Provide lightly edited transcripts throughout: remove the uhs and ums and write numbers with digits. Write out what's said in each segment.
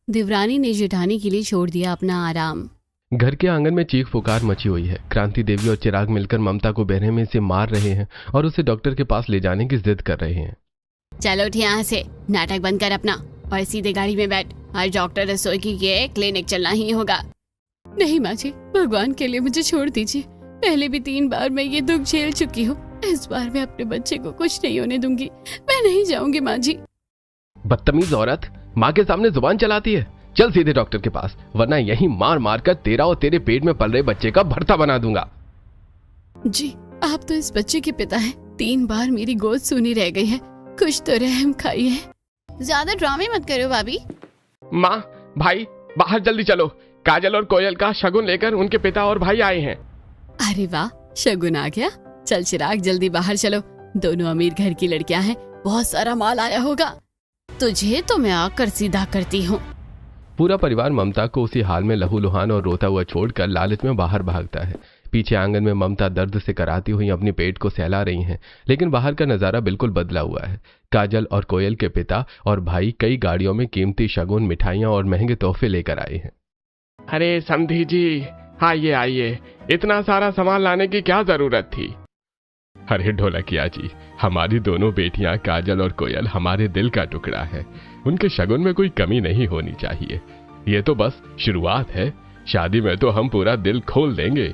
देवरानी ने जेठानी के लिए छोड़ दिया अपना आराम। घर के आंगन में चीख पुकार मची हुई है। क्रांति देवी और चिराग मिलकर ममता को बेरहमी से मार रहे हैं और उसे डॉक्टर के पास ले जाने की जिद कर रहे हैं। चलो उठ यहाँ से, नाटक बंद कर अपना और सीधे गाड़ी में बैठ। आज डॉक्टर रस्तोगी के क्लिनिक चलना ही होगा। नहीं माँ जी, भगवान के लिए मुझे छोड़ दीजिए। पहले भी 3 बार मैं ये दुख झेल चुकी हूँ। इस बार मैं अपने बच्चे को कुछ नहीं होने दूंगी। मैं नहीं जाऊंगी माँ जी। बदतमीज औरत, माँ के सामने जुबान चलाती है। चल सीधे डॉक्टर के पास, वरना यहीं मार मार कर तेरा और तेरे पेट में पल रहे बच्चे का भरता बना दूंगा। जी, आप तो इस बच्चे के पिता हैं। 3 बार मेरी गोद सूनी रह गई है, कुछ तो रहम खाइए। ज्यादा ड्रामे मत करो भाभी। माँ, भाई, बाहर जल्दी चलो। काजल और कोयल का शगुन लेकर उनके पिता और भाई आए हैं। अरे वाह, शगुन आ गया। चल चिराग, जल्दी बाहर चलो। दोनों अमीर घर की लड़कियां हैं, बहुत सारा माल आया होगा। तुझे तो मैं आकर सीधा करती हूँ। पूरा परिवार ममता को उसी हाल में लहूलुहान और रोता हुआ छोड़कर लालच में बाहर भागता है। पीछे आंगन में ममता दर्द से कराती हुई अपने पेट को सहला रही हैं, लेकिन बाहर का नजारा बिल्कुल बदला हुआ है। काजल और कोयल के पिता और भाई कई गाड़ियों में कीमती शगुन, मिठाइयां और महंगे तोहफे लेकर आए हैं। अरे समधी जी, आइए आइए, इतना सारा सामान लाने की क्या जरूरत थी? अरे ढोलकिया जी, हमारी दोनों बेटियां काजल और कोयल हमारे दिल का टुकड़ा है। उनके शगुन में कोई कमी नहीं होनी चाहिए। ये तो बस शुरुआत है, शादी में तो हम पूरा दिल खोल देंगे।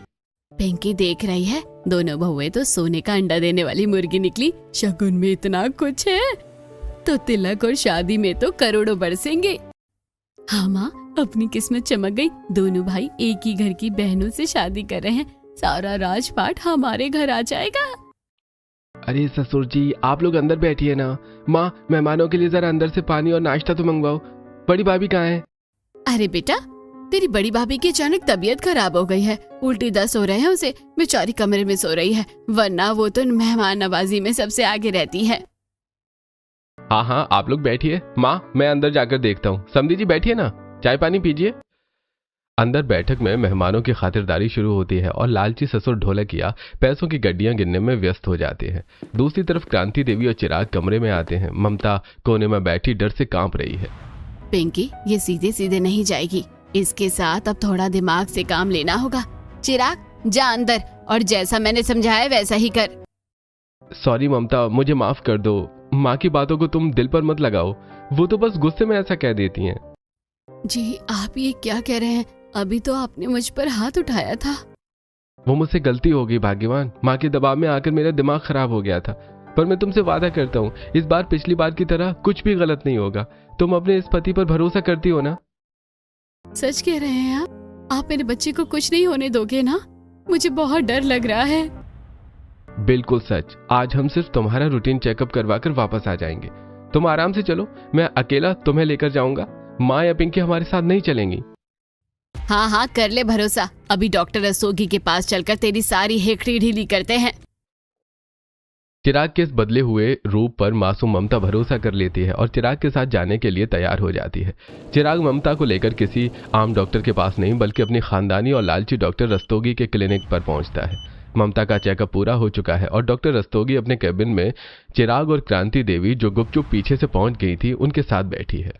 पिंकी देख रही है, दोनों बहुएं तो सोने का अंडा देने वाली मुर्गी निकली। शगुन में इतना कुछ है तो तिलक और शादी में तो करोड़ों बरसेंगे। हाँ माँ, अपनी किस्मत चमक गई। दोनों भाई एक ही घर की बहनों से शादी कर रहे हैं। सारा राजपाट हमारे घर आ जाएगा। अरे ससुर जी, आप लोग अंदर बैठिए ना। माँ, मेहमानों के लिए जरा अंदर से पानी और नाश्ता तो मंगवाओ। बड़ी भाभी कहाँ है? अरे बेटा, तेरी बड़ी भाभी की अचानक तबीयत खराब हो गई है। उल्टी दस्त हो रहे हैं उसे, बेचारी कमरे में सो रही है, वरना वो तो मेहमान नवाजी में सबसे आगे रहती है। हाँ हाँ, आप लोग बैठिए। माँ, मैं अंदर जाकर देखता हूँ। समधी जी बैठिए ना, चाय पानी पीजिए। अंदर बैठक में मेहमानों की खातिरदारी शुरू होती है और लालची ससुर ढोलकिया पैसों की गड्डियां गिनने में व्यस्त हो जाते हैं। दूसरी तरफ क्रांति देवी और चिराग कमरे में आते हैं। ममता कोने में बैठी डर से कांप रही है। पिंकी, ये सीधे सीधे नहीं जाएगी। इसके साथ अब थोड़ा दिमाग से काम लेना होगा। चिराग, जा अंदर और जैसा मैंने समझाया वैसा ही कर। सॉरी ममता, मुझे माफ कर दो। माँ की बातों को तुम दिल पर मत लगाओ, वो तो बस गुस्से में ऐसा कह देती हैं। जी, आप ये क्या कह रहे हैं? अभी तो आपने मुझ पर हाथ उठाया था। वो मुझसे गलती हो गई भाग्यवान। माँ के दबाव में आकर मेरा दिमाग खराब हो गया था, पर मैं तुमसे वादा करता हूँ इस बार पिछली बार की तरह कुछ भी गलत नहीं होगा। तुम अपने इस पति पर भरोसा करती हो ना? सच कह रहे हैं आप मेरे बच्चे को कुछ नहीं होने दोगे ना? मुझे बहुत डर लग रहा है। बिल्कुल सच। आज हम सिर्फ तुम्हारा रूटीन चेकअप करवाकर वापस आ जाएंगे। तुम आराम से चलो, मैं अकेला तुम्हें लेकर जाऊंगा। माँ या पिंकी हमारे साथ नहीं चलेंगी। हाँ हाँ, कर ले भरोसा। अभी डॉक्टर रस्तोगी के पास चलकर तेरी सारी हेकड़ी ढीली करते हैं। चिराग के इस बदले हुए रूप पर मासूम ममता भरोसा कर लेती है और चिराग के साथ जाने के लिए तैयार हो जाती है। चिराग ममता को लेकर किसी आम डॉक्टर के पास नहीं, बल्कि अपनी खानदानी और लालची डॉक्टर रस्तोगी के क्लिनिक पर पहुंचता है। ममता का चेकअप पूरा हो चुका है और डॉक्टर रस्तोगी अपने कैबिन में चिराग और क्रांति देवी, जो गुपचुप पीछे से पहुंच गई थी, उनके साथ बैठी है।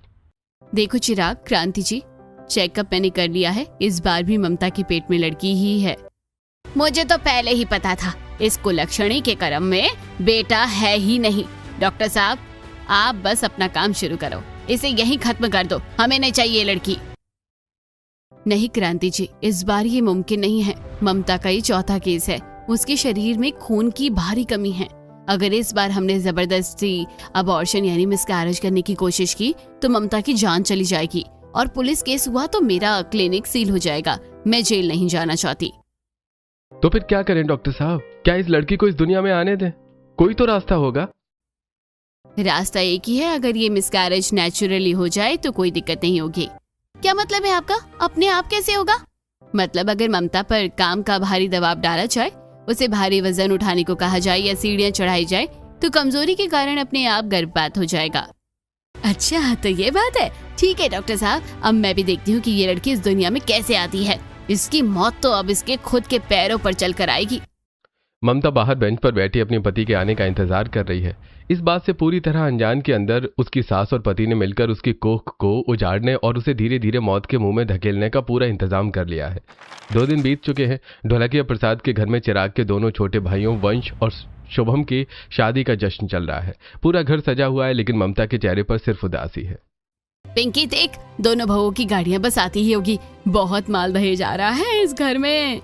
देखो चिराग, क्रांति जी, चेकअप मैंने कर लिया है। इस बार भी ममता के पेट में लड़की ही है। मुझे तो पहले ही पता था, इस कुलक्षणी के कर्म में बेटा है ही नहीं। डॉक्टर साहब, आप बस अपना काम शुरू करो, इसे यहीं खत्म कर दो। हमें नहीं चाहिए लड़की। नहीं क्रांति जी, इस बार ये मुमकिन नहीं है। ममता का ये चौथा केस है। उसके शरीर में खून की भारी कमी है। अगर इस बार हमने जबरदस्ती अबॉर्शन यानी मिसकैरेज करने की कोशिश की तो ममता की जान चली जाएगी और पुलिस केस हुआ तो मेरा क्लिनिक सील हो जाएगा। मैं जेल नहीं जाना चाहती। तो फिर क्या करें डॉक्टर साहब? क्या इस लड़की को इस दुनिया में आने दें? कोई तो रास्ता होगा। रास्ता एक ही है, अगर ये मिसकैरेज नेचुरली हो जाए तो कोई दिक्कत नहीं होगी। क्या मतलब है आपका? अपने आप कैसे होगा? मतलब अगर ममता पर काम का भारी दबाव डाला जाए, उसे भारी वजन उठाने को कहा जाए या सीढ़ियां चढ़ाई जाए तो कमजोरी के कारण अपने आप गर्भपात हो जाएगा। अच्छा, तो ये बात है। ठीक है डॉक्टर साहब, अब मैं भी देखती हूँ कि ये लड़की इस दुनिया में कैसे आती है। इसकी मौत तो अब इसके खुद के पैरों पर चल कर आएगी। ममता बाहर बेंच पर बैठी अपने पति के आने का इंतजार कर रही है। इस बात से पूरी तरह अनजान के अंदर उसकी सास और पति ने मिलकर उसकी कोख को उजाड़ने और उसे धीरे धीरे मौत के मुंह में धकेलने का पूरा इंतजाम कर लिया है। 2 दिन बीत चुके हैं। ढोलकिया प्रसाद के घर में चिराग के दोनों छोटे भाइयों वंश और शुभम की शादी का जश्न चल रहा है। पूरा घर सजा हुआ है, लेकिन ममता के चेहरे पर सिर्फ उदासी है। पिंकी देख, दोनों बहुओं की गाड़ियां बस आती ही होगी। बहुत माल दहे जा रहा है इस घर में।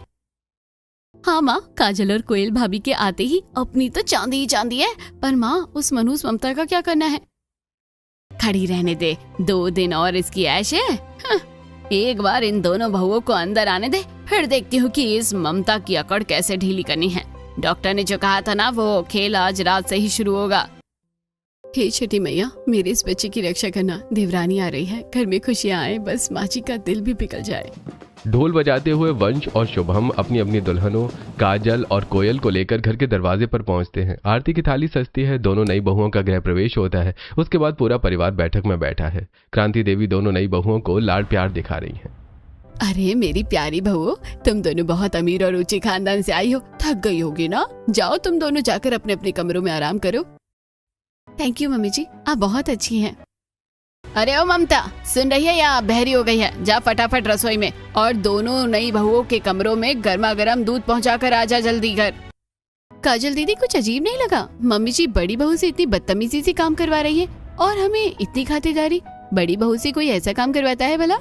हाँ माँ, काजल और कोयल भाभी के आते ही अपनी तो चांदी ही चांदी है। पर माँ, उस मनहूस ममता का क्या करना है? खड़ी रहने दे, 2 दिन और इसकी ऐश है। हाँ, एक बार इन दोनों बहुओं को अंदर आने दे, फिर देखती हूँ कि इस ममता की अकड़ कैसे ढीली करनी है। डॉक्टर ने जो कहा था ना, वो खेल आज रात से ही शुरू होगा। हे छठी मैया, मेरे इस बच्चे की रक्षा करना। देवरानी आ रही है, घर में खुशियां आए, बस माँ जी का दिल भी पिघल जाए। ढोल बजाते हुए वंश और शुभम अपनी अपनी दुल्हनों काजल और कोयल को लेकर घर के दरवाजे पर पहुंचते हैं। आरती की थाली सजती है। दोनों नई बहुओं का गृह प्रवेश होता है। उसके बाद पूरा परिवार बैठक में बैठा है। क्रांति देवी दोनों नई बहुओं को लाड प्यार दिखा रही हैं। अरे मेरी प्यारी बहू, तुम दोनों बहुत अमीर और ऊंचे खानदान से आई हो, थक गई होगी ना। जाओ तुम दोनों जाकर अपने अपने कमरों में आराम करो। थैंक यू मम्मी जी, आप बहुत अच्छी हैं। अरे ओ ममता, सुन रही है या बहरी हो गई है? जा फटाफट रसोई में और दोनों नई बहुओं के कमरों में गर्मा गर्म दूध पहुंचा कर आजा जल्दी घर। काजल दीदी, कुछ अजीब नहीं लगा? मम्मी जी बड़ी बहू से इतनी बदतमीजी से काम करवा रही है और हमें इतनी खातिरदारी। बड़ी बहू से कोई ऐसा काम करवाता है भला?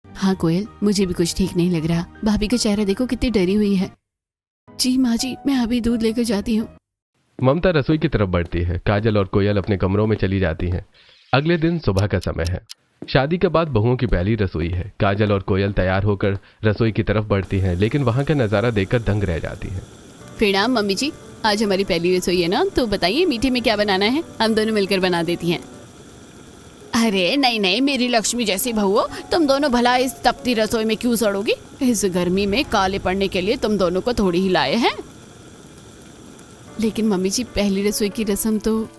हाँ कोयल, मुझे भी कुछ ठीक नहीं लग रहा। भाभी का चेहरा देखो, कितनी डरी हुई है। जी माँ जी, मैं अभी दूध लेकर जाती हूँ। ममता रसोई की तरफ बढ़ती है। काजल और कोयल अपने कमरों में चली जाती हैं। अगले दिन सुबह का समय है। शादी के बाद बहुओं की पहली रसोई है। काजल और कोयल तैयार होकर रसोई की तरफ बढ़ती हैं, लेकिन वहां का नजारा देखकर दंग रह जाती हैं। प्रणाम मम्मी जी, आज हमारी पहली रसोई है ना, तो बताइए मीठे में क्या बनाना है? हम दोनों मिलकर बना देती हैं। अरे नहीं नहीं, मेरी लक्ष्मी जैसी बहू हो, तुम दोनों भला इस तपती रसोई में क्यों सड़ोगी? इस गर्मी में काले पड़ने के लिए तुम दोनों को थोड़ी ही लाए हैं। लेकिन मम्मी जी, पहली रसोई की रस्म तो।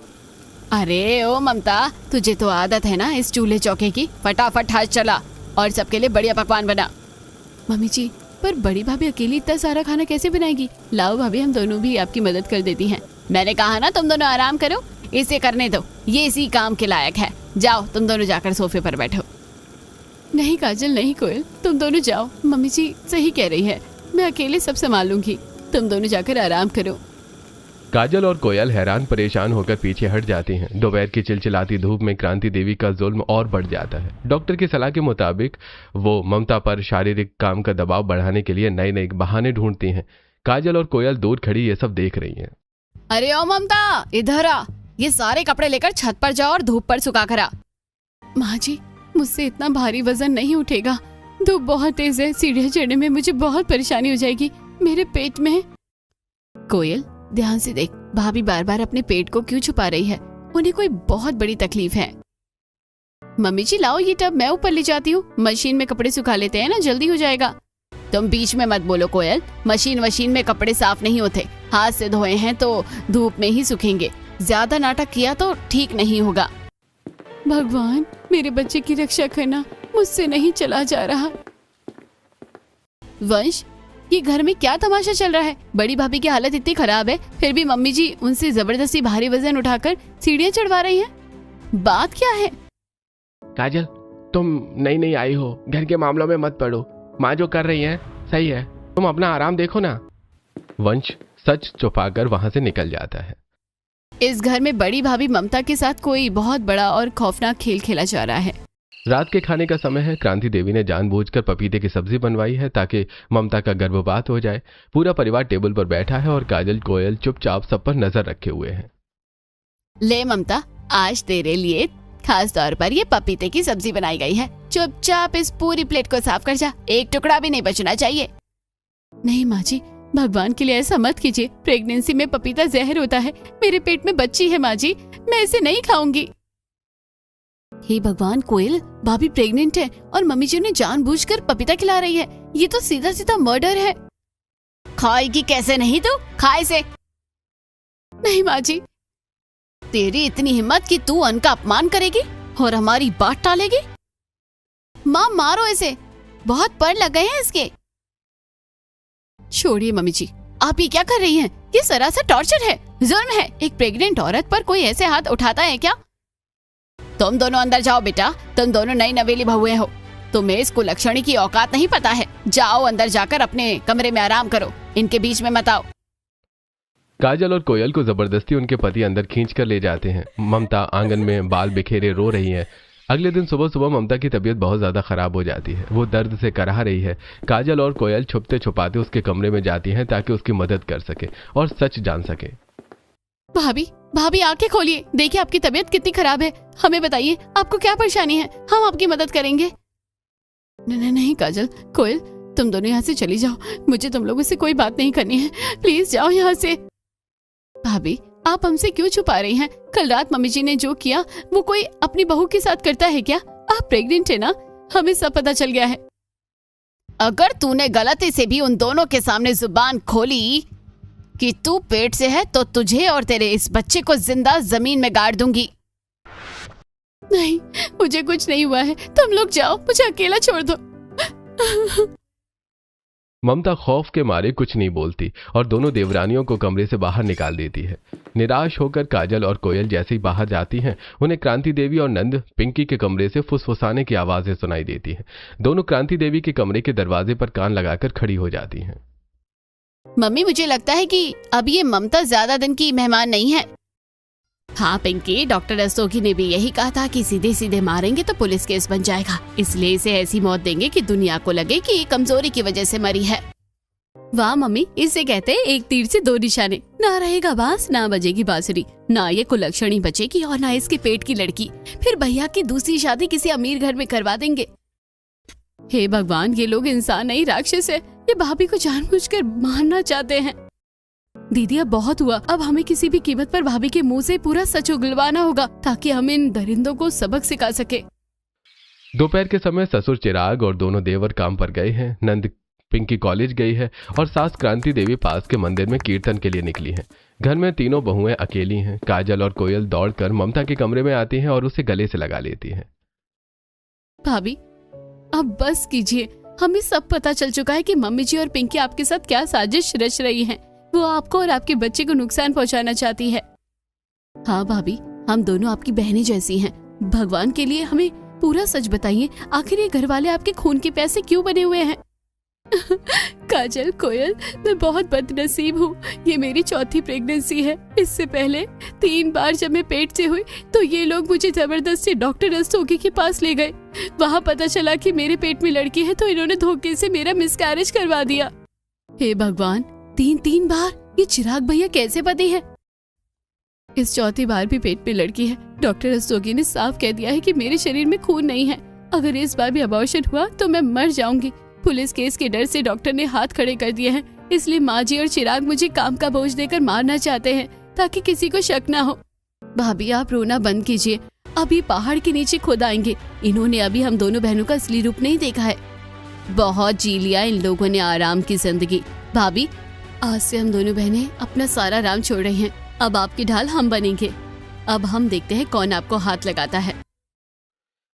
अरे ओ ममता, तुझे तो आदत है ना इस चूल्हे चौके की। फटाफट हाथ चला और सबके लिए बढ़िया पकवान बना। मम्मी जी, पर बड़ी भाभी अकेली इतना सारा खाना कैसे बनाएगी? लाओ भाभी, हम दोनों भी आपकी मदद कर देती हैं। मैंने कहा ना तुम दोनों आराम करो, इसे करने दो, ये इसी काम के लायक है। जाओ तुम दोनों जाकर सोफे पर बैठो। नहीं काजल, नहीं कोयल, तुम दोनों जाओ। मम्मी जी सही कह रही है, मैं अकेले सब संभालूंगी। तुम दोनों जाकर आराम करो। काजल और कोयल हैरान परेशान होकर पीछे हट जाती हैं। दोपहर की चिलचिलाती धूप में क्रांति देवी का जुल्म और बढ़ जाता है। डॉक्टर की सलाह के मुताबिक वो ममता पर शारीरिक काम का दबाव बढ़ाने के लिए नए नए बहाने ढूंढती हैं। काजल और कोयल दूर खड़ी ये सब देख रही हैं। अरे ओ ममता, इधर आ, ये सारे कपड़े लेकर छत पर जाओ और धूप पर सुखा कर आ। माँ जी, मुझसे इतना भारी वजन नहीं उठेगा। धूप बहुत तेज है, सीढ़ियाँ चढ़ने में मुझे बहुत परेशानी हो जाएगी। मेरे पेट में। कोयल ध्यान से देख, भाभी बार बार अपने पेट को क्यों छुपा रही है? उन्हें कोई बहुत बड़ी तकलीफ है। मम्मी जी लाओ ये टब, मैं ऊपर ले जाती हूँ। मशीन में कपड़े सुखा लेते हैं ना, जल्दी हो जाएगा। तुम बीच में मत बोलो कोयल, मशीन में कपड़े साफ नहीं होते। हाथ से धोए हैं तो धूप में ही सूखेंगे। ज्यादा नाटक किया तो ठीक नहीं होगा। भगवान, मेरे बच्चे की रक्षा करना, मुझसे नहीं चला जा रहा। वंश, ये घर में क्या तमाशा चल रहा है? बड़ी भाभी की हालत इतनी खराब है, फिर भी मम्मी जी उनसे जबरदस्ती भारी वजन उठाकर सीढ़ियां चढ़वा रही हैं। बात क्या है? काजल, तुम नई नई आई हो, घर के मामलों में मत पड़ो। माँ जो कर रही है सही है, तुम अपना आराम देखो ना। वंश सच छुपाकर वहां से निकल जाता है। इस घर में बड़ी भाभी ममता के साथ कोई बहुत बड़ा और खौफनाक खेल खेला जा रहा है। रात के खाने का समय है। क्रांति देवी ने जानबूझकर पपीते की सब्जी बनवाई है ताकि ममता का गर्भपात हो जाए। पूरा परिवार टेबल पर बैठा है और काजल कोयल चुपचाप सब पर नजर रखे हुए हैं। ले ममता, आज तेरे लिए खास तौर पर ये पपीते की सब्जी बनाई गई है। चुपचाप इस पूरी प्लेट को साफ कर जा, एक टुकड़ा भी नहीं बचना चाहिए। नहीं माँ जी, भगवान के लिए ऐसा मत कीजिए। प्रेगनेंसी में पपीता जहर होता है। मेरे पेट में बच्ची है माँ जी, मैं इसे नहीं खाऊंगी। हे भगवान, कोयल भाभी प्रेग्नेंट है और मम्मी जी उन्हें जानबूझकर पपीता खिला रही है। ये तो सीधा सीधा मर्डर है। खाएगी कैसे नहीं तू? खा इसे। नहीं माँ जी, तेरी इतनी हिम्मत कि तू अन्न का अपमान करेगी और हमारी बात टालेगी? माँ मारो इसे, बहुत पर लग गए हैं इसके। छोड़िए मम्मी जी, आप ये क्या कर रही हैं? ये सरासर टॉर्चर है, जुल्म है। एक प्रेग्नेंट औरत पर कोई ऐसे हाथ उठाता है क्या? तुम दोनों अंदर जाओ बेटा, तुम दोनों नई नवेली बहुएं हो, तुम्हें इस कुलक्षणी की औकात नहीं पता है। जाओ अंदर जाकर अपने कमरे में आराम करो, इनके बीच में मत आओ। काजल और कोयल को जबरदस्ती उनके पति अंदर खींच कर ले जाते हैं। ममता आंगन में बाल बिखेरे रो रही है। अगले दिन सुबह सुबह ममता की तबीयत बहुत ज्यादा खराब हो जाती है। वो दर्द से कराह रही है। काजल और कोयल छुपते छुपाते उसके कमरे में जाती हैं ताकि उसकी मदद कर सके और सच जान सके। भाभी, भाभी आंखें खोलिए, देखिए आपकी तबीयत कितनी खराब है। हमें बताइए आपको क्या परेशानी है, हम आपकी मदद करेंगे। नहीं काजल, कोयल, तुम दोनों यहाँ से चली जाओ, मुझे तुम लोगों से कोई बात नहीं करनी है, प्लीज जाओ यहाँ से। भाभी, आप हमसे क्यों छुपा रही हैं? कल रात मम्मी जी ने जो किया वो कोई अपनी बहू के साथ करता है क्या? आप प्रेग्नेंट है ना, हमें सब पता चल गया है। अगर तूने गलती से भी उन दोनों के सामने जुबान खोली कि तू पेट से है तो तुझे और तेरे इस बच्चे को जिंदा जमीन में गाड़ दूंगी। नहीं, मुझे कुछ नहीं हुआ है, तुम लोग जाओ, मुझे अकेला छोड़ दो। ममता खौफ के मारे कुछ नहीं बोलती और दोनों देवरानियों को कमरे से बाहर निकाल देती है। निराश होकर काजल और कोयल जैसे ही बाहर जाती हैं, उन्हें क्रांति देवी और नंद पिंकी के कमरे से फुसफुसाने की आवाजें सुनाई देती हैं। दोनों क्रांति देवी के कमरे के दरवाजे पर कान लगाकर खड़ी हो जाती हैं। मम्मी, मुझे लगता है कि अब ये ममता ज्यादा दिन की मेहमान नहीं है। हाँ पिंकी, डॉक्टर रस्तोगी ने भी यही कहा था कि सीधे सीधे मारेंगे तो पुलिस केस बन जाएगा, इसलिए इसे ऐसी मौत देंगे कि दुनिया को लगे कि कमजोरी की वजह से मरी है। वाह मम्मी, इसे कहते हैं एक तीर से दो निशाने। ना रहेगा बांस, ना बजेगी बांसुरी, ना ये कुलक्षणी बचेगी और ना इसके पेट की लड़की। फिर भैया की दूसरी शादी किसी अमीर घर में करवा देंगे। हे भगवान, ये लोग इंसान नहीं राक्षस है। ये भाभी को जानबूझकर मारना चाहते हैं। दीदी, अब बहुत हुआ, अब हमें किसी भी कीमत पर भाभी के मुंह से पूरा सच उगलवाना होगा ताकि हम इन दरिंदों को सबक सिखा सके। दोपहर के समय ससुर चिराग और दोनों देवर काम पर गए हैं। नंद पिंकी कॉलेज गई है और सास क्रांति देवी पास के मंदिर में कीर्तन के लिए निकली हैं। घर में तीनों बहुएं अकेली हैं। काजल और कोयल दौड़कर ममता के कमरे में आती हैं और उसे गले से लगा लेती हैं। भाभी, अब बस कीजिए, हमें सब पता चल चुका है कि मम्मी जी और पिंकी आपके साथ क्या साजिश रच रही हैं। वो आपको और आपके बच्चे को नुकसान पहुंचाना चाहती है। हाँ भाभी, हम दोनों आपकी बहनें जैसी हैं। भगवान के लिए हमें पूरा सच बताइए, आखिर ये घर वाले आपके खून के प्यासे क्यों बने हुए हैं? काजल, कोयल, मैं बहुत बदनसीब हूँ। ये मेरी चौथी प्रेगनेंसी है। इससे पहले 3 बार जब मैं पेट से हुई तो ये लोग मुझे जबरदस्ती डॉक्टर रस्तोगी के पास ले गए। वहाँ पता चला कि मेरे पेट में लड़की है तो इन्होंने धोखे से मेरा मिसकैरेज करवा दिया। हे भगवान, 3 बार! ये चिराग भैया कैसे पति है? इस चौथी बार भी पेट में लड़की है। डॉक्टर रस्तोगी ने साफ कह दिया है कि मेरे शरीर में खून नहीं है। अगर इस बार भी अबॉर्शन हुआ तो मैं मर जाऊंगी। पुलिस केस के डर से डॉक्टर ने हाथ खड़े कर दिए हैं, इसलिए माँ जी और चिराग मुझे काम का बोझ देकर मारना चाहते हैं ताकि किसी को शक ना हो। भाभी, आप रोना बंद कीजिए, अभी पहाड़ के नीचे खुद आएंगे। इन्होंने अभी हम दोनों बहनों का असली रूप नहीं देखा है। बहुत जी लिया इन लोगों ने आराम की जिंदगी। भाभी, आज से हम दोनों बहनें अपना सारा आराम छोड़ रही हैं। अब आपकी ढाल हम बनेंगे। अब हम देखते हैं कौन आपको हाथ लगाता है।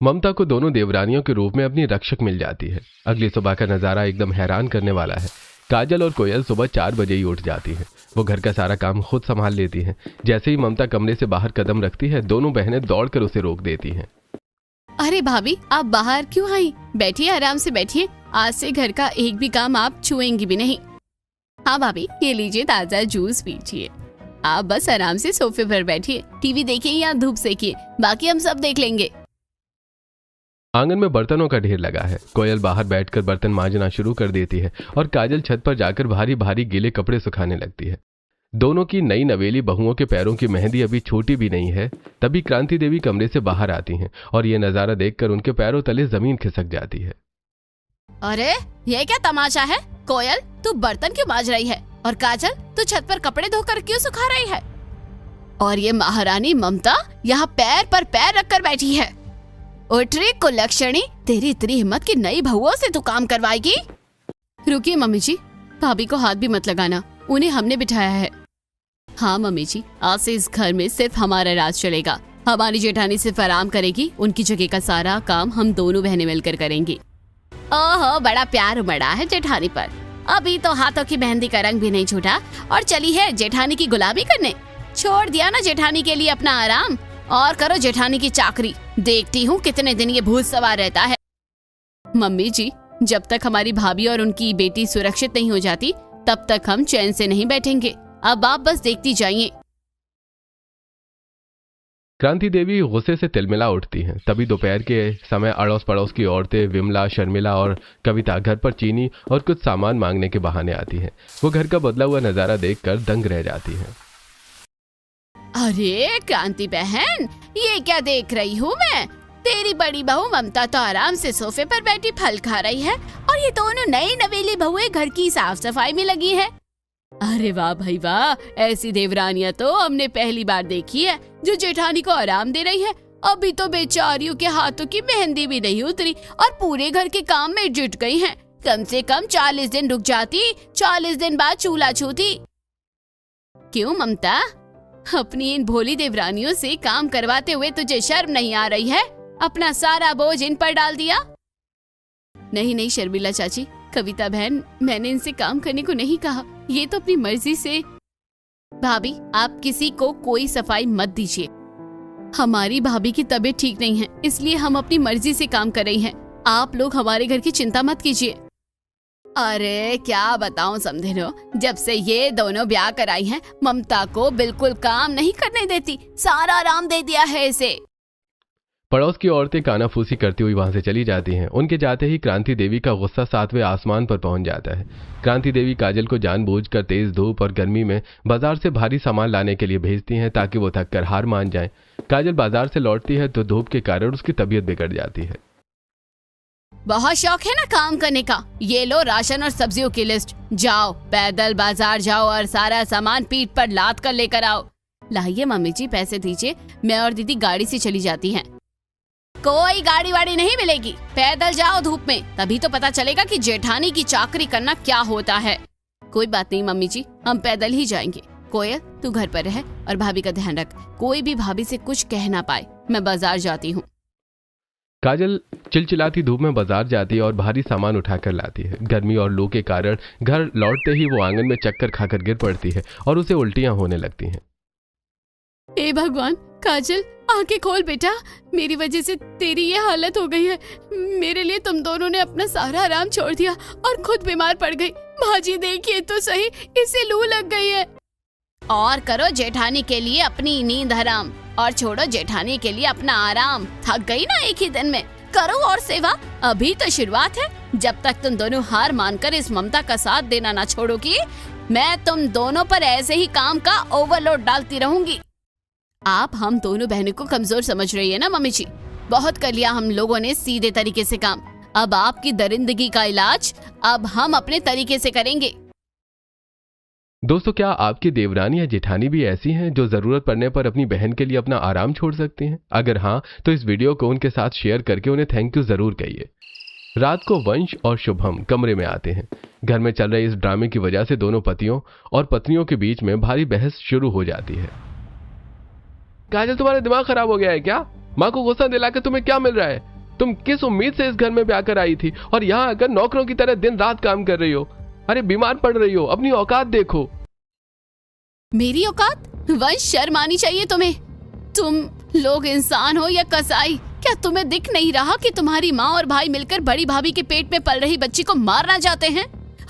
ममता को दोनों देवरानियों के रूप में अपनी रक्षक मिल जाती है। अगली सुबह का नजारा एकदम हैरान करने वाला है। काजल और कोयल सुबह 4 बजे ही उठ जाती हैं। वो घर का सारा काम खुद संभाल लेती हैं। जैसे ही ममता कमरे से बाहर कदम रखती है, दोनों बहनें दौड़कर उसे रोक देती हैं। अरे भाभी, आप बाहर क्यों आई? बैठिए, आराम से बैठिए। आज से घर का एक भी काम आप छुएंगी भी नहीं। हाँ भाभी, ये लीजिए ताजा जूस पीजिए। आप बस आराम से सोफे पर बैठिए, टीवी देखिए या धूप सेकिए, बाकी हम सब देख लेंगे। आंगन में बर्तनों का ढेर लगा है। कोयल बाहर बैठकर बर्तन मांजना शुरू कर देती है और काजल छत पर जाकर भारी भारी गीले कपड़े सुखाने लगती है। दोनों की नई नवेली बहुओं के पैरों की मेहंदी अभी छोटी भी नहीं है। तभी क्रांति देवी कमरे से बाहर आती हैं और ये नजारा देखकर उनके पैरों तले जमीन खिसक जाती है। अरे, ये क्या तमाशा है? कोयल, तू बर्तन क्यों मांज रही है? और काजल, तू छत पर कपड़े धोकर क्यों सुखा रही है? और ये महारानी ममता यहाँ पैर पर पैर रखकर बैठी है। उठ रे कुलक्षणी, तेरी इतनी हिम्मत कि नई बहुओं से तू काम करवाएगी? रुकिए मम्मी जी, भाभी को हाथ भी मत लगाना, उन्हें हमने बिठाया है। हाँ मम्मी जी, आज से इस घर में सिर्फ हमारा राज चलेगा। हमारी जेठानी सिर्फ आराम करेगी, उनकी जगह का सारा काम हम दोनों बहनें मिलकर करेंगी। ओहो, बड़ा प्यार उमड़ा है जेठानी पर। अभी तो हाथों की मेहंदी का रंग भी नहीं छूटा और चली है जेठानी की गुलामी करने। छोड़ दिया ना जेठानी के लिए अपना आराम और करो जेठानी की चाकरी। देखती हूँ कितने दिन ये भूत सवार रहता है। मम्मी जी, जब तक हमारी भाभी और उनकी बेटी सुरक्षित नहीं हो जाती तब तक हम चैन से नहीं बैठेंगे। अब आप बस देखती जाइए। क्रांति देवी गुस्से से तिलमिला उठती हैं। तभी दोपहर के समय अड़ोस पड़ोस की औरतें विमला, शर्मिला और कविता घर पर चीनी और कुछ सामान मांगने के बहाने आती हैं। वो घर का बदला हुआ नजारा देखकर दंग रह जाती हैं। अरे क्रांति बहन, ये क्या देख रही हूँ मैं? तेरी बड़ी बहू ममता तो आराम से सोफे पर बैठी फल खा रही है और ये दोनों नई नवेली बहुएं घर की साफ सफाई में लगी है। अरे वाह भाई वाह, ऐसी देवरानियां तो हमने पहली बार देखी है जो जेठानी को आराम दे रही है। अभी तो बेचारियों के हाथों की मेहंदी भी नहीं उतरी और पूरे घर के काम में जुट गई हैं। कम से कम 40 दिन रुक जाती, 40 दिन बाद चूल्हा छूती। क्यों ममता, अपनी इन भोली देवरानियों से काम करवाते हुए तुझे शर्म नहीं आ रही है? अपना सारा बोझ इन पर डाल दिया। नहीं नहीं शर्मिला चाची, कविता बहन, मैंने इनसे काम करने को नहीं कहा, ये तो अपनी मर्जी से। भाभी, आप किसी को कोई सफाई मत दीजिए। हमारी भाभी की तबीयत ठीक नहीं है, इसलिए हम अपनी मर्जी से काम कर रही हैं। आप लोग हमारे घर की चिंता मत कीजिए। अरे क्या बताऊं समधिनो, जब से ये दोनों ब्याह कराई हैं, ममता को बिल्कुल काम नहीं करने देती, सारा आराम दे दिया है इसे। पड़ोस की औरतें कानाफूसी करती हुई वहां से चली जाती हैं। उनके जाते ही क्रांति देवी का गुस्सा 7वें आसमान पर पहुंच जाता है। क्रांति देवी काजल को जानबूझकर तेज धूप और गर्मी में बाजार से भारी सामान लाने के लिए भेजती हैं ताकि वो थककर हार मान जाए। काजल बाजार से लौटती है तो धूप के कारण उसकी तबीयत बिगड़ जाती है। बहुत शौक है ना काम करने का, ये लो राशन और सब्जियों की लिस्ट। जाओ पैदल बाजार जाओ और सारा सामान पीठ पर लाद कर लेकर आओ। लाइए मम्मी जी, पैसे दीजिए, मैं और दीदी गाड़ी से चली जाती हैं। कोई गाड़ी वाड़ी नहीं मिलेगी, पैदल जाओ धूप में, तभी तो पता चलेगा कि जेठानी की चाकरी करना क्या होता है। कोई बात नहीं मम्मी जी, हम पैदल ही जाएंगे। कोयल, तू घर पर रह और भाभी का ध्यान रख, कोई भी भाभी से कुछ कह ना पाए। मैं बाजार जाती हूँ। काजल चिलचिलाती धूप में बाजार जाती है और भारी सामान उठाकर लाती है। गर्मी और लू के कारण घर लौटते ही वो आंगन में चक्कर खाकर गिर पड़ती है और उसे उल्टियां होने लगती हैं। हे भगवान, काजल आंखें खोल बेटा, मेरी वजह से तेरी ये हालत हो गई है। मेरे लिए तुम दोनों ने अपना सारा आराम छोड़ दिया और खुद बीमार पड़ गई। भाजी देखिए तो सही, इसे लू लग गई है। और करो जेठानी के लिए अपनी नींद हराम और छोड़ो जेठानी के लिए अपना आराम। थक गई ना एक ही दिन में, करो और सेवा, अभी तो शुरुआत है। जब तक तुम दोनों हार मानकर इस ममता का साथ देना ना छोड़ोगी, मैं तुम दोनों पर ऐसे ही काम का ओवरलोड डालती रहूंगी। आप हम दोनों बहनों को कमजोर समझ रही है ना मम्मी जी? बहुत कर लिया हम लोगों ने सीधे तरीके से काम। अब आपकी दरिंदगी का इलाज अब हम अपने तरीके से करेंगे। दोस्तों, क्या आपकी देवरानी या जेठानी भी ऐसी हैं जो जरूरत पड़ने पर अपनी बहन के लिए अपना आराम छोड़ सकती हैं? अगर हाँ, तो इस वीडियो को उनके साथ शेयर करके उन्हें थैंक यू जरूर कहिए। रात को वंश और शुभम कमरे में आते हैं। घर में चल रहे इस ड्रामे की वजह से दोनों पतियों और पत्नियों के बीच में भारी बहस शुरू हो जाती है। काजल, तुम्हारा दिमाग खराब हो गया है क्या? माँ को गुस्सा दिलाकर तुम्हें क्या मिल रहा है? तुम किस उम्मीद से इस घर में ब्याह कर आई थी और यहाँ आकर नौकरों की तरह दिन रात काम कर रही हो? अरे बीमार पड़ रही हो, अपनी औकात देखो। मेरी औकात? वंश, शर्म आनी चाहिए तुम्हें। तुम लोग इंसान हो या कसाई? क्या तुम्हें दिख नहीं रहा कि तुम्हारी माँ और भाई मिलकर बड़ी भाभी के पेट में पल रही बच्ची को मारना चाहते हैं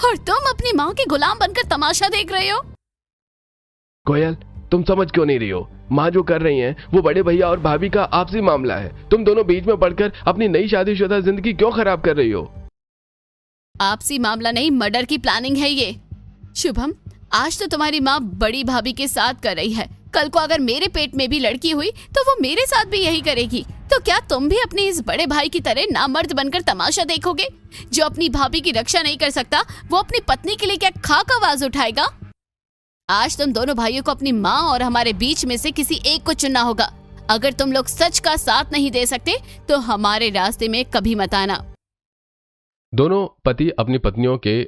और तुम अपनी माँ के गुलाम बनकर तमाशा देख रहे हो? कोयल, तुम समझ क्यों नहीं रही हो? माँ जो कर रही हैं वो बड़े भैया और भाभी का आपसी मामला है। तुम दोनों बीच में पड़कर अपनी नई शादीशुदा जिंदगी क्यों खराब कर रही हो? आपसी मामला नहीं, मर्डर की प्लानिंग है ये। शुभम, आज तो तुम्हारी माँ बड़ी भाभी के साथ कर रही है, कल को अगर मेरे पेट में भी लड़की हुई तो वो मेरे साथ भी यही करेगी। तो क्या तुम भी अपने इस बड़े भाई की तरह नामर्द बनकर तमाशा देखोगे? जो अपनी भाभी की रक्षा नहीं कर सकता वो अपनी पत्नी के लिए क्या खाक आवाज उठाएगा? आज तुम दोनों भाइयों को अपनी माँ और हमारे बीच में से किसी एक को चुनना होगा। अगर तुम लोग सच का साथ नहीं दे सकते तो हमारे रास्ते में कभी मत आना। दोनों पति अपनी पत्नियों के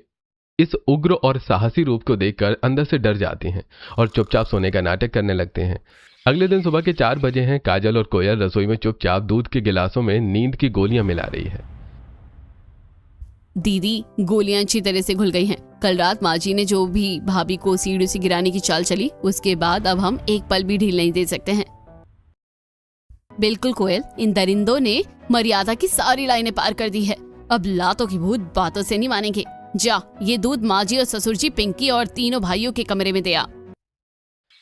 इस उग्र और साहसी रूप को देखकर अंदर से डर जाती हैं और चुपचाप सोने का नाटक करने लगते हैं। अगले दिन सुबह के 4 बजे हैं। काजल और कोयल रसोई में चुपचाप दूध के गिलासों में नींद की गोलियां मिला रही है। दीदी गोलियां अच्छी तरह से घुल गई हैं। कल रात माँ जी ने जो भी भाभी को सीढ़ी से गिराने की चाल चली, उसके बाद अब हम एक पल भी ढील नहीं दे सकते हैं। बिल्कुल कोयल, इन दरिंदों ने मर्यादा की सारी लाइनें पार कर दी है। अब लातों की भूत बातों से नहीं मानेंगे। जा, ये दूध माँ जी और ससुर जी, पिंकी और तीनों भाइयों के कमरे में दे आ।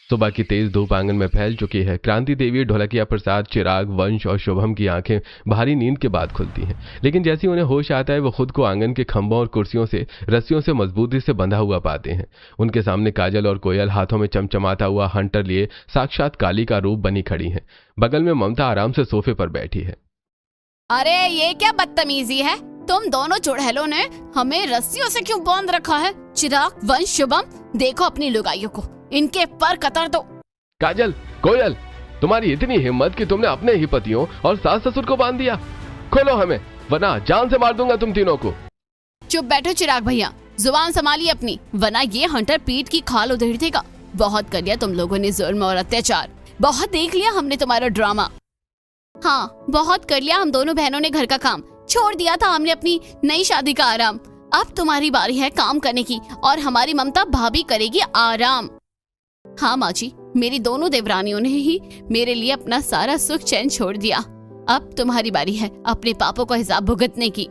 सुबह की तेज धूप आंगन में फैल चुकी है। क्रांति देवी, ढोलकिया प्रसाद, चिराग, वंश और शुभम की आंखें भारी नींद के बाद खुलती हैं, लेकिन जैसे उन्हें होश आता है वो खुद को आंगन के खंभों और कुर्सियों से रस्सियों से मजबूती से बंधा हुआ पाते हैं। उनके सामने काजल और कोयल हाथों में चमचमाता हुआ हंटर लिए साक्षात काली का रूप बनी खड़ी हैं। बगल में ममता आराम से सोफे पर बैठी है। अरे ये क्या बदतमीजी है, तुम दोनों चुड़ैलों ने हमें रस्सियों से क्यों बांध रखा है? चिराग, वंश, शुभम, देखो अपनी लुगाइयों को, इनके पर कतर दो। काजल, कोयल, तुम्हारी इतनी हिम्मत कि तुमने अपने ही पतियों और सास ससुर को बांध दिया। खोलो हमें, वरना जान से मार दूंगा तुम तीनों को। चुप बैठो चिराग भैया, जुबान संभालिए अपनी, वरना ये हंटर पीठ की खाल उधेड़ देगा। बहुत कर लिया तुम लोगों ने जुल्म और अत्याचार, बहुत देख लिया हमने तुम्हारा ड्रामा। हाँ, बहुत कर लिया हम दोनों बहनों ने घर का काम, छोड़ दिया था हमने अपनी नई शादी का आराम। अब तुम्हारी बारी है काम करने की, और हमारी ममता भाभी करेगी आराम। हाँ माँ जी, मेरी दोनों देवरानियों ने ही मेरे लिए अपना सारा सुख चैन छोड़ दिया। अब तुम्हारी बारी है अपने पापों का हिसाब भुगतने की।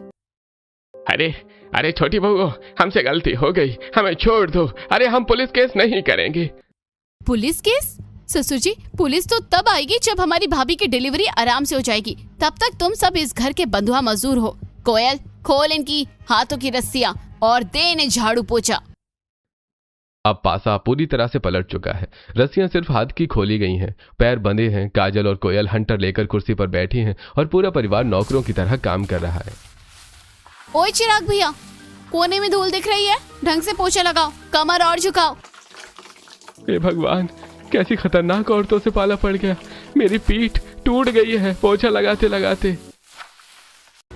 अरे अरे छोटी बहू, हमसे गलती हो गई, हमें छोड़ दो। अरे हम पुलिस केस नहीं करेंगे। Police case? ससुर जी, पुलिस तो तब आएगी जब हमारी भाभी की डिलीवरी आराम से हो जाएगी। तब तक तुम सब इस घर के बंधुआ मजदूर हो। कोयल, खोल इनकी हाथों की रस्सियां और दे इन्हें झाड़ू पोछा। अब पासा पूरी तरह से पलट चुका है। रस्सियां सिर्फ हाथ की खोली गई हैं, पैर बंधे हैं। काजल और कोयल हंटर लेकर कुर्सी पर बैठी हैं और पूरा परिवार नौकरों की तरह काम कर रहा है। ओए चिराग भैया, कोने में धूल दिख रही है, ढंग से पोछा लगाओ, कमर और झुकाओ। हे भगवान, कैसी खतरनाक औरतों से पाला पड़ गया। मेरी पीठ टूट गई है पोछा लगाते लगाते।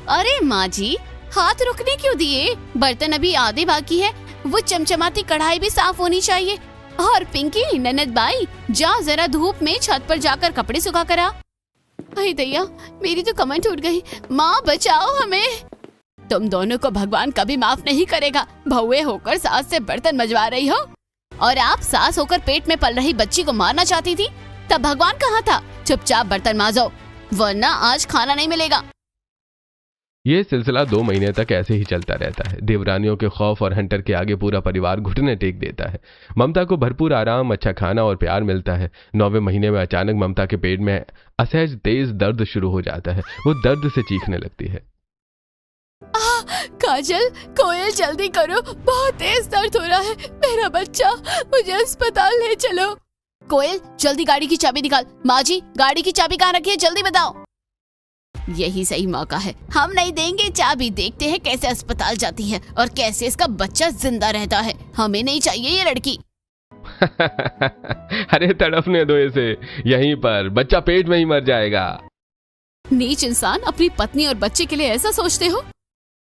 अरे माँ जी, हाथ रुकने क्यों दिए? बर्तन अभी आधे बाकी है, वो चमचमाती कढ़ाई भी साफ होनी चाहिए। और पिंकी, ननद बाई, जा जरा धूप में छत पर जाकर कपड़े सुखा कर आ। अरे दैया, मेरी तो कमर टूट गई, माँ बचाओ हमें। तुम दोनों को भगवान कभी माफ नहीं करेगा। बहुए होकर सास से बर्तन मजवा रही हो, और आप सास होकर पेट में पल रही बच्ची को मारना चाहती थी, तब भगवान कहाँ था? चुपचाप बर्तन मांजो, वरना आज खाना नहीं मिलेगा। ये सिलसिला 2 महीने तक ऐसे ही चलता रहता है। देवरानियों के खौफ और हंटर के आगे पूरा परिवार घुटने टेक देता है। ममता को भरपूर आराम, अच्छा खाना और प्यार मिलता है। 9वें महीने में अचानक ममता के पेट में असहज तेज दर्द शुरू हो जाता है। वो दर्द से चीखने लगती है। काजल, कोयल, जल्दी करो, बहुत तेज दर्द हो रहा है। मेरा बच्चा, मुझे अस्पताल ले चलो। कोयल, जल्दी गाड़ी की चाबी निकाल। माँ जी, गाड़ी की चाबी कहाँ रखी है, जल्दी बताओ। यही सही मौका है, हम नहीं देंगे चाबी। देखते हैं कैसे अस्पताल जाती है और कैसे इसका बच्चा जिंदा रहता है। हमें नहीं चाहिए ये लड़की। अरे तड़पने दो इसे, यहीं पर बच्चा पेट में ही मर जाएगा। नीच इंसान, अपनी पत्नी और बच्चे के लिए ऐसा सोचते हो?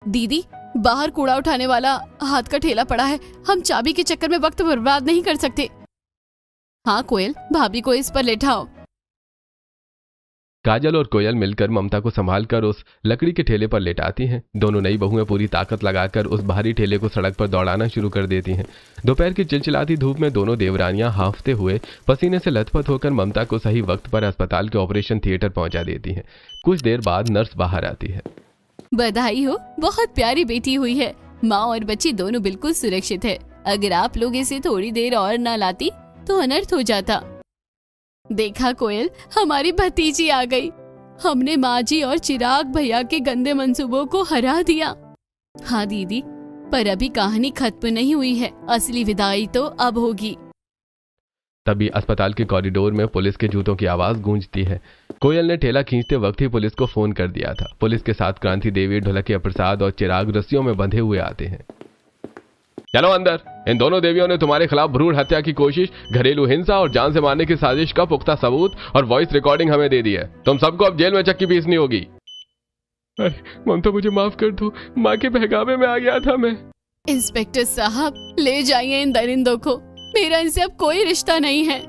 दीदी, बाहर कूड़ा उठाने वाला हाथ का ठेला पड़ा है, हम चाबी के चक्कर में वक्त बर्बाद नहीं कर सकते। हाँ कोयल, भाभी को इस पर लेटाओ। काजल और कोयल मिलकर ममता को संभालकर उस लकड़ी के ठेले पर लेटाती हैं। दोनों नई बहुएं पूरी ताकत लगाकर उस भारी ठेले को सड़क पर दौड़ाना शुरू कर देती हैं। दोपहर की चिलचिलाती धूप में दोनों देवरानियां हांफते हुए पसीने से लथपथ होकर ममता को सही वक्त पर अस्पताल के ऑपरेशन थिएटर पहुंचा देती हैं। कुछ देर बाद नर्स बाहर आती है। बधाई हो, बहुत प्यारी बेटी हुई है। माँ और बच्ची दोनों बिल्कुल सुरक्षित है। अगर आप लोग इसे थोड़ी देर और न लाती तो अनर्थ हो जाता। देखा कोयल, हमारी भतीजी आ गई। हमने माँ जी और चिराग भैया के गंदे मंसूबों को हरा दिया। हाँ दीदी, पर अभी कहानी खत्म नहीं हुई है, असली विदाई तो अब होगी। तभी अस्पताल के कॉरिडोर में पुलिस के जूतों की आवाज गूंजती है। कोयल ने ठेला खींचते वक्त ही पुलिस को फोन कर दिया था। पुलिस के साथ क्रांति देवी, ढोलकिया प्रसाद और चिराग रस्सियों में बंधे हुए आते हैं। चलो अंदर, इन दोनों देवियों ने तुम्हारे खिलाफ भ्रूण हत्या की कोशिश, घरेलू हिंसा और जान से मारने की साजिश का पुख्ता सबूत और वॉइस रिकॉर्डिंग हमें दे दी है। तुम सबको अब जेल में चक्की पीसनी होगी। अरे ममता, मुझे माफ कर दो, माँ के बहकावे में आ गया था मैं। इंस्पेक्टर साहब, ले जाइए इन दरिंदों को, मेरा इनसे अब कोई रिश्ता नहीं है।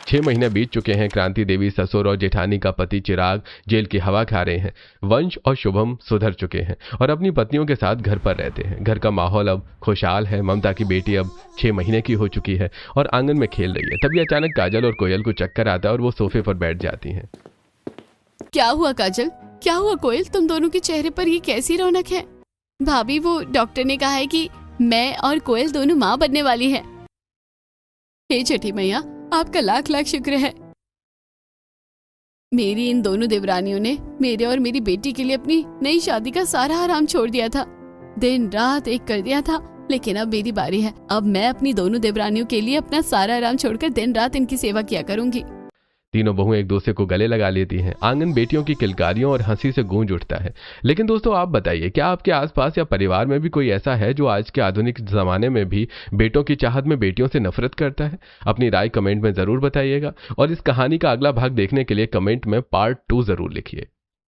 6 महीने बीत चुके हैं। क्रांति देवी, ससुर और जेठानी का पति चिराग जेल की हवा खा रहे हैं। वंश और शुभम सुधर चुके हैं और अपनी पत्नियों के साथ घर पर रहते हैं। घर का माहौल अब खुशहाल है। ममता की बेटी अब 6 महीने की हो चुकी है और आंगन में खेल रही है। तभी अचानक काजल और कोयल को चक्कर आता है और वो सोफे पर बैठ जाती हैं। क्या हुआ काजल? क्या हुआ कोयल? तुम दोनों के चेहरे पर ये कैसी रौनक है? भाभी, वो डॉक्टर ने कहा है कि मैं और कोयल दोनों माँ बनने वाली है। हे छठी मैया, आपका लाख लाख शुक्र है। मेरी इन दोनों देवरानियों ने मेरे और मेरी बेटी के लिए अपनी नई शादी का सारा आराम छोड़ दिया था, दिन रात एक कर दिया था। लेकिन अब मेरी बारी है। अब मैं अपनी दोनों देवरानियों के लिए अपना सारा आराम छोड़कर दिन रात इनकी सेवा किया करूंगी। तीनों बहुएं एक दूसरे को गले लगा लेती हैं। आंगन बेटियों की किलकारियों और हंसी से गूंज उठता है। लेकिन दोस्तों, आप बताइए, क्या आपके आसपास या परिवार में भी कोई ऐसा है जो आज के आधुनिक जमाने में भी बेटों की चाहत में बेटियों से नफरत करता है? अपनी राय कमेंट में जरूर बताइएगा और इस कहानी का अगला भाग देखने के लिए कमेंट में पार्ट 2 जरूर लिखिए।